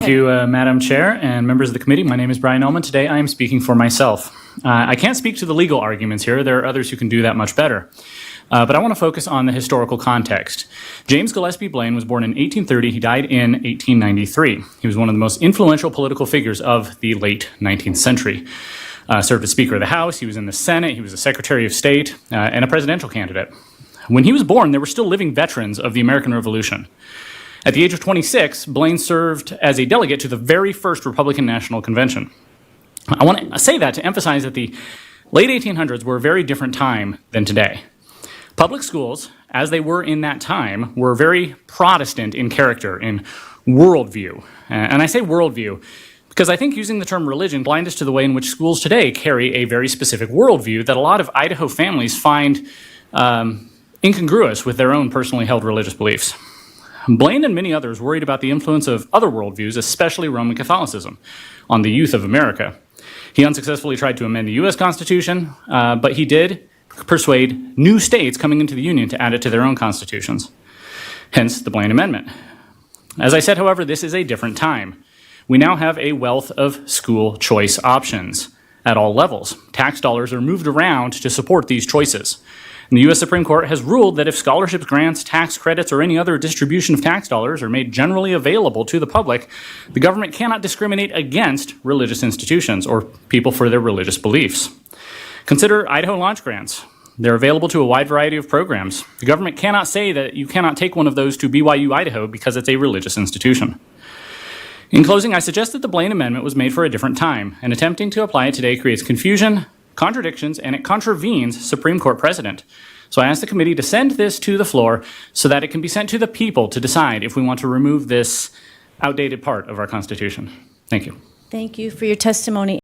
Thank you, Madam Chair and members of the committee. My name is Brian Almon. Today I am speaking for myself. I can't speak to the legal arguments here. There are others who can do that much better. But I want to focus on the historical context. James Gillespie Blaine was born in 1830. He died in 1893. He was one of the most influential political figures of the late 19th century. Served as Speaker of the House, he was in the Senate, he was a Secretary of State, and a presidential candidate. When he was born, there were still living veterans of the American Revolution. At the age of 26, Blaine served as a delegate to the very first Republican National Convention. I want to say that to emphasize that the late 1800s were a very different time than today. Public schools, as they were in that time, were very Protestant in character, in worldview. And I say worldview because I think using the term religion blinds us to the way in which schools today carry a very specific worldview that a lot of Idaho families find incongruous with their own personally held religious beliefs. Blaine and many others worried about the influence of other worldviews, especially Roman Catholicism, on the youth of America. He unsuccessfully tried to amend the U.S. Constitution, but he did persuade new states coming into the Union to add it to their own constitutions, hence the Blaine Amendment. As I said, however, this is a different time. We now have a wealth of school choice options at all levels. Tax dollars are moved around to support these choices. And the U.S. Supreme Court has ruled that if scholarships, grants, tax credits, or any other distribution of tax dollars are made generally available to the public, the government cannot discriminate against religious institutions or people for their religious beliefs. Consider Idaho launch grants. They're available to a wide variety of programs. The government cannot say that you cannot take one of those to BYU, Idaho because it's a religious institution. In closing, I suggest that the Blaine Amendment was made for a different time, and attempting to apply it today creates confusion, contradictions, and it contravenes Supreme Court precedent. So I ask the committee to send this to the floor so that it can be sent to the people to decide if we want to remove this outdated part of our Constitution. Thank you. Thank you for your testimony.